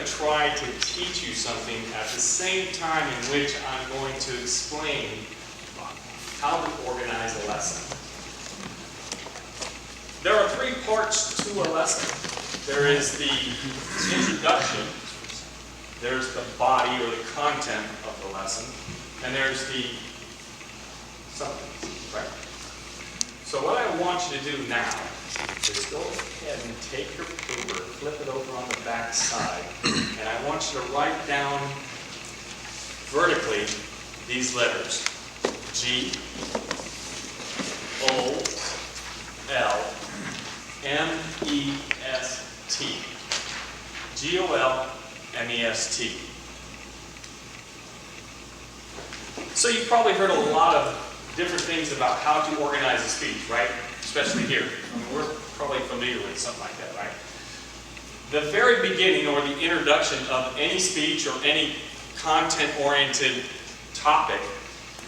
to try to teach you something at the same time in which I'm going to explain how to organize a lesson. There are three parts to a lesson. There is the introduction, there's the body or the content of the lesson, and there's the substance, right? So what I want you to do now is go ahead and take your paper, flip it over on the back side, and I want you to write down vertically these letters: G, O, L, M, E, S, T. G-O-L-M-E-S-T. So you've probably heard a lot of different things about how to organize a speech, right? Especially here. I mean, we're probably familiar with something like that, right? The very beginning or the introduction of any speech or any content-oriented topic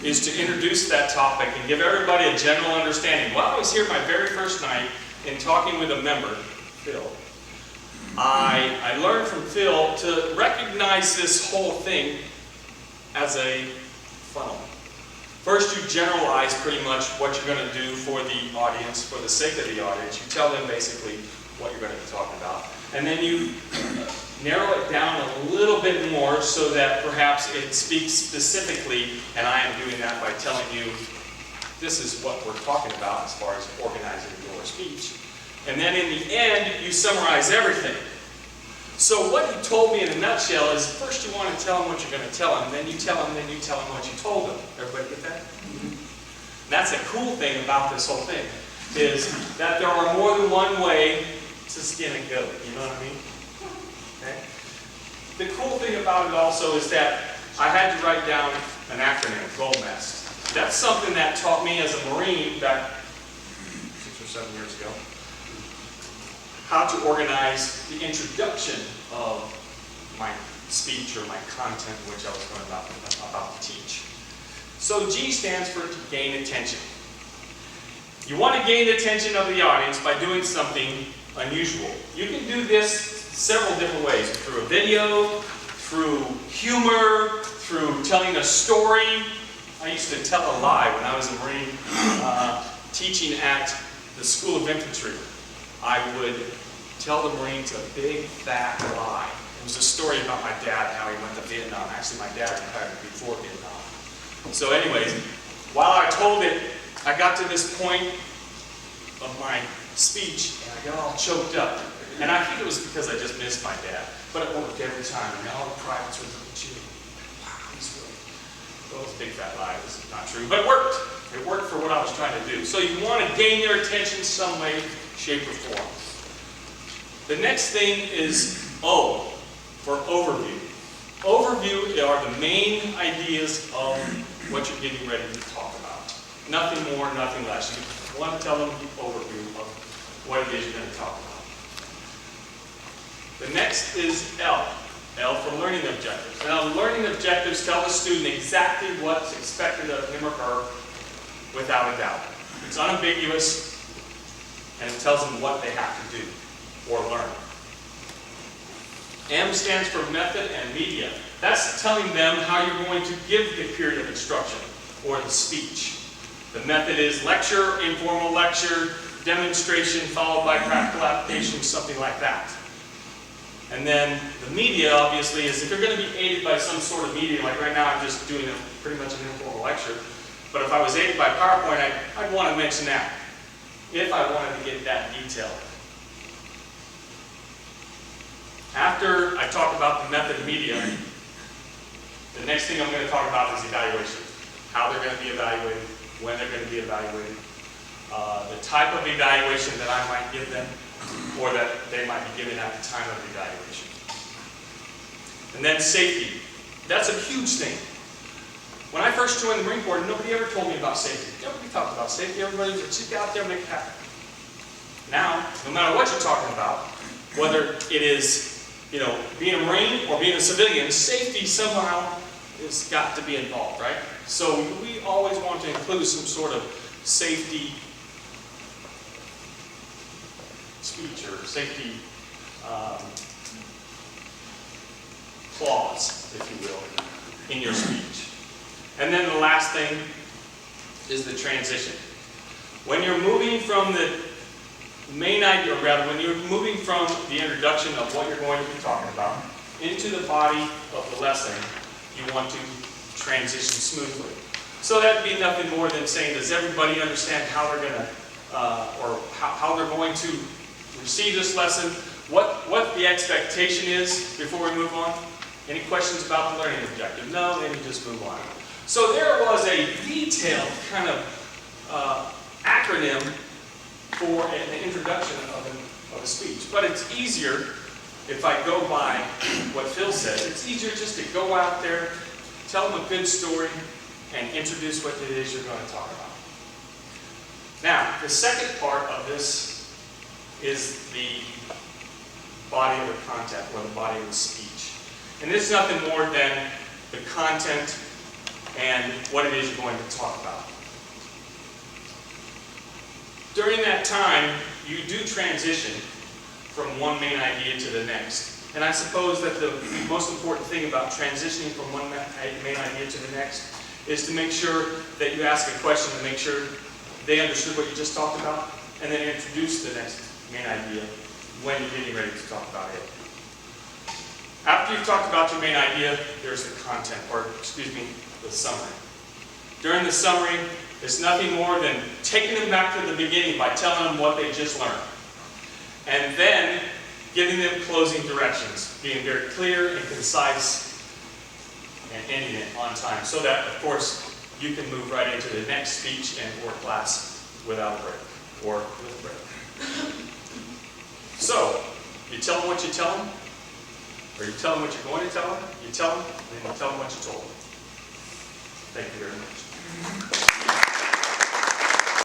is to introduce that topic and give everybody a general understanding. While I was here my very first night in talking with a member, Phil, I learned from Phil to recognize this whole thing as a funnel. First, you generalize pretty much what you're going to do for the audience, for the sake of the audience. You tell them basically what you're going to be talking about. And then you narrow it down a little bit more so that perhaps it speaks specifically, and I am doing that by telling you this is what we're talking about as far as organizing your speech. And then in the end, you summarize everything. So what he told me in a nutshell is, first you want to tell him what you're going to tell him, then you tell him what you told him. Everybody get that? And that's a cool thing about this whole thing, is that there are more than one way to skin a goat. You know what I mean? Okay? The cool thing about it also is that I had to write down an acronym, GOALMEST. That's something that taught me as a Marine back 6 or 7 years ago, how to organize the introduction of my speech or my content, which I was going about to teach. So G stands for to gain attention. You want to gain the attention of the audience by doing something unusual. You can do this several different ways, through a video, through humor, through telling a story. I used to tell a lie when I was a Marine teaching at the School of Infantry. I would tell the Marines a big, fat lie. It was a story about my dad and how he went to Vietnam. Actually, my dad retired before Vietnam. So anyways, while I told it, I got to this point of my speech, and I got all choked up. And I think it was because I just missed my dad. But it worked every time. I mean, all the privates were cheering. Wow, he's really... Well, it was a big, fat lie. It was not true. But it worked. It worked for what I was trying to do. So you want to gain their attention some way, shape, or form. The next thing is O, for overview. Overview are the main ideas of what you're getting ready to talk about. Nothing more, nothing less. You want to tell them the overview of what it is you're going to talk about. The next is L. L for learning objectives. Now, learning objectives tell the student exactly what's expected of him or her without a doubt. It's unambiguous, and it tells them what they have to do or learn. M stands for method and media. That's telling them how you're going to give the period of instruction or the speech. The method is lecture, informal lecture, demonstration followed by practical application, something like that. And then the media, obviously, is if you're going to be aided by some sort of media, like right now I'm just doing pretty much an informal lecture, but if I was aided by PowerPoint, I'd want to mention that, if I wanted to get that detail. After I talk about the method and media, the next thing I'm going to talk about is evaluation. How they're going to be evaluated, when they're going to be evaluated, the type of evaluation that I might give them, or that they might be given at the time of evaluation. And then safety. That's a huge thing. When I first joined the Marine Corps, nobody ever told me about safety. Nobody talked about safety. Everybody would just get out there and make it happen. Now, no matter what you're talking about, whether it is being a Marine or being a civilian, safety somehow has got to be involved, right? So we always want to include some sort of safety speech or safety clause, if you will, in your speech. And then the last thing is the transition. When you're moving from the main idea, or rather, when you're moving from the introduction of what you're going to be talking about into the body of the lesson, you want to transition smoothly. So that'd be nothing more than saying, does everybody understand how they're going to, or how they're going to receive this lesson? What the expectation is before we move on? Any questions about the learning objective? No, then you just move on. So there was a detailed kind of acronym for an introduction of a speech. But it's easier, if I go by what Phil said, it's easier just to go out there, tell them a good story, and introduce what it is you're going to talk about. Now, the second part of this is the body of the content, or the body of the speech. And it's nothing more than the content and what it is you're going to talk about. During that time, you do transition from one main idea to the next. And I suppose that the most important thing about transitioning from one main idea to the next is to make sure that you ask a question to make sure they understood what you just talked about, and then introduce the next main idea when you're getting ready to talk about it. After you've talked about your main idea, there's the content, or excuse me, the summary. During the summary, it's nothing more than taking them back to the beginning by telling them what they just learned. And then giving them closing directions, being very clear and concise, and ending it on time, so that, of course, you can move right into the next speech and or class without a break, or with a break. So, you tell them what you tell them, or you tell them what you're going to tell them, you tell them, and then you tell them what you told them. Thank you very much.